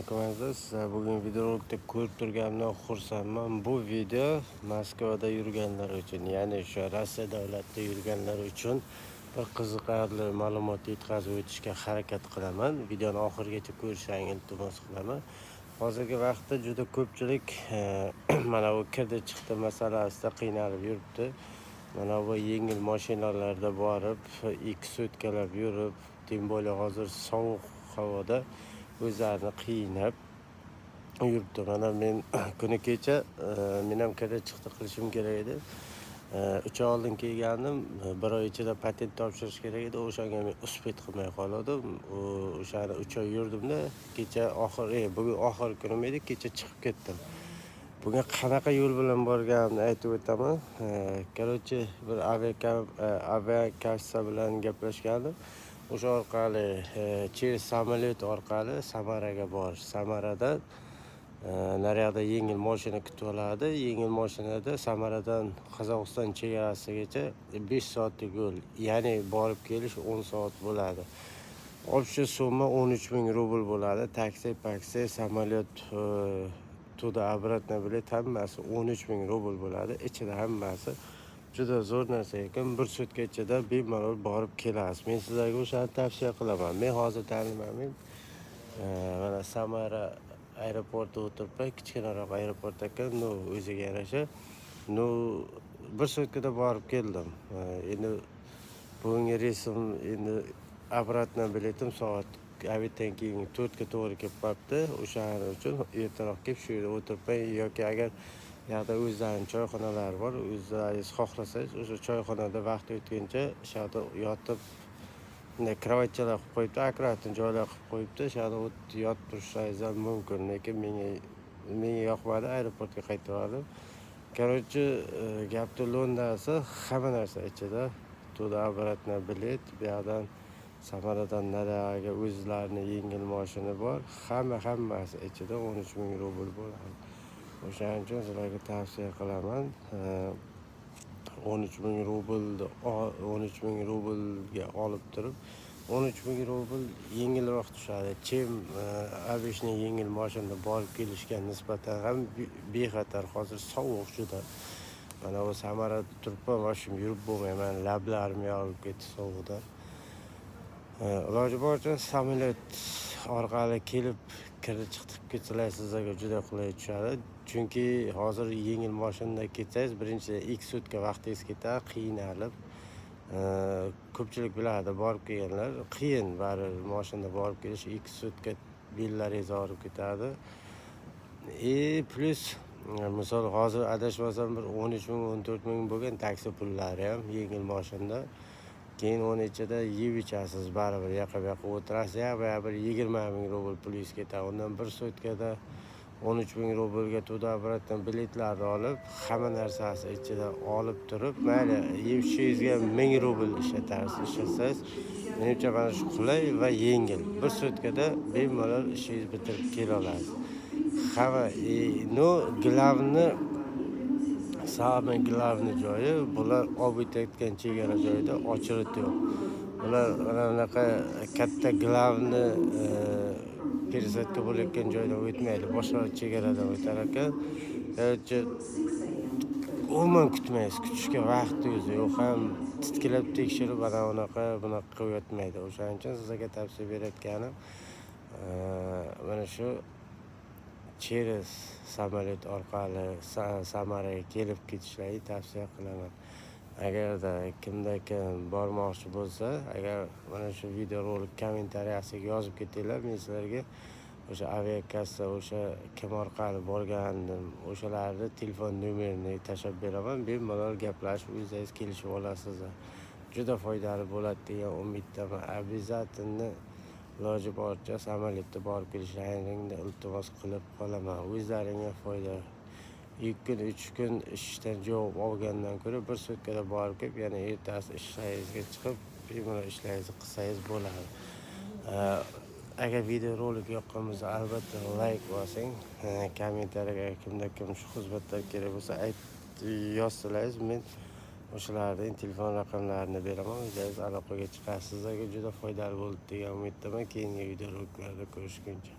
alaykum aziz. Sizlar bugun videorolikda ko'rib turganimdan xursandman. Bu video Moskvada yurganlar uchun, ya'ni o'sha Rossiya davlatida yurganlar uchun bir qiziqarli ma'lumot yetkazib o'tishga harakat qilaman. Videoni oxirigacha ko'rishingizni iltimos qilaman. Hozirgi vaqtda juda ko'pchilik mana bu kirdi chiqdi masalasida qiynalib yuribdi. Mana bu yengil mashinalarda borib, 2 sutkalab yurib, tim bo'ldi hozir sovuq havoda o'zlarini qiynab yuribdi. Mana men kuni kecha men ham kirdi chiqdi qilishim kerak edi. 3 oy oldin kelgandim. 1 oy ichida patent topshirish kerak edi. O'shanga men uspet qilmay qoldim. O'shani 3 oy yurdimda, kecha bugun oxirgi kunim edi, kecha chiqib ketdim. Bugun qanaqa yo'l bilan borganimni aytib o'taman. Короче, bir aviakassa bilan gaplashgandim. O'sha orqali через samolyot orqali Samaraga borish. Samaradan naryoqda yengil mashina kutib oladi. Yengil mashinada Samaradan Qozog'iston chegarasigacha 5 soatlik yo'l, ya'ni borib kelish 10 soat bo'ladi. Общий summa 13,000 rubl bo'ladi. Taksi, samolyot, tуда-обратно bilet hammasi 13,000 rubl bo'ladi. Ichida hammasi juda zo'r narsa ekan. 1 sutka ichida bemalol borib kelasiz. Men sizlarga o'shani tavsiya qilaman. Men hozir tanimayman. Mana Samara aeroportida o'tiribman. Kichkinaroq aeroport ekan, o'ziga yarasha. 1 sutkada borib keldim. Endi bugungi reysim, endi обратно biletim soat obeddan keyin 4 ga to'g'ri kelib qolibdi. O'shaning uchun ertaroq kelib shu yerda o'tiribman. Yoki agar yoqda o'zlarining choyxonalari bor, o'zlaringiz xohlasangiz o'sha choyxonada vaqt o'tguncha shu yerda yotib, kravatchalar qilib qo'yibdi, akkuratni joylar qilib qo'yibdi. Shu yerda yotib turishingiz ham mumkin, lekin menga yoqmadi, aeroportga qaytib. Короче, gapni lo'ndasi hamma narsa ichida. Tуда-обратно bilet, bu yerdan Samaradan naryoqga o'zlarining yengil mashina bor. Hammasi ichida 13,000 rubl bo'ladi. O'shaning uchun sizlarga tavsiya qilaman. 13,000 rublga olib turib, 13,000 rubl yengilroq tushadi. Chem обычный yengil mashinada borib kelishga nisbatan ham bexatar. Hozir sovuq juda. Mana bu Samarada turibman, mashim yurib bo'lmayman. Lablarim yorilib ketdi sovuqdan. Iloji boricha samolyot orqali kelib kirib chiqib ketsalar sizlarga juda qulay tushadi. Chunki hozir yengil mashinada ketsangiz, birinchidan 2 sutka vaqtingiz ketadi, qiynalib. Ko'pchilik biladi, borib kelganlar, qiyin baribir mashinada borib kelish, 2 sutka bellaringiz og'rib ketadi. Plus misol hozir adashmasam bir 13,000-14,000 bo'lgan taksi pullari ham yengil mashinada. Keyin uni ichida yeb ichasiz, baribir yoqa-yoqa o'tirasiz, bir 20,000 rubl pulingiz ketadi. Undan 1 sutkada 13,000 rublga tуда-обратно biletlarni olib, hamma narsasi ichida olib turib, mayli yeb ichishingizga 1000 rubl ishlatsangiz, menimcha mana shu qulay va yengil. 1 sutkada bemalol ishingizni bitirib kela olasiz. Самый главный joyi, bular olib o'tayotgan chegara joyida ochirit yo'q. Bular anaqa katta glavni пересадка bo'layotgan joydan o'tmaydi, boshqa chegaradan o'tar ekan. Umuman kutmaysiz, kutishga vaqtingiz yo'q, ham titkilab tekshirib bunaqa qilib yotmaydi. O'shaning uchun sizlarga tavsiya berayotganim mana shu через samolyot orqali Samaraga kelib ketishlarini tavsiya qilaman. Agarda kimda kim bormoqchi bo'lsa, agar mana shu videorolik kommentariyasiga yozib ketinglar, men sizlarga o'sha aviakassa, o'sha kim orqali borgandim, o'shalarning telefon nomerini tashlab beraman. Bemalol gaplashib, o'zingiz kelishib olasiz. Juda foydali bo'ladi degan umiddaman. Обязательно iloji boricha samolyotda borib kelishlaringni iltimos qilib qolaman. O'zlaringga foyda. 2 kun, 3 kun ishdan javob olgandan ko'ra 1 sutkada borib kelib, yana ertasi ishlaringizga chiqib, bemalol ishlaringizni qilsangiz bo'ladi. Agar videorolik yoqqan bo'lsa, albatta like bosing. Kommentariyaga kimda kim shu xizmatlar kerak bo'lsa yozsangiz, men o'shalarning telefon raqamlarini beraman. O'zingiz aloqaga chiqasizlarga juda foydali bo'ldi degan umiddaman. Keyingi videoroliklarda ko'rishguncha.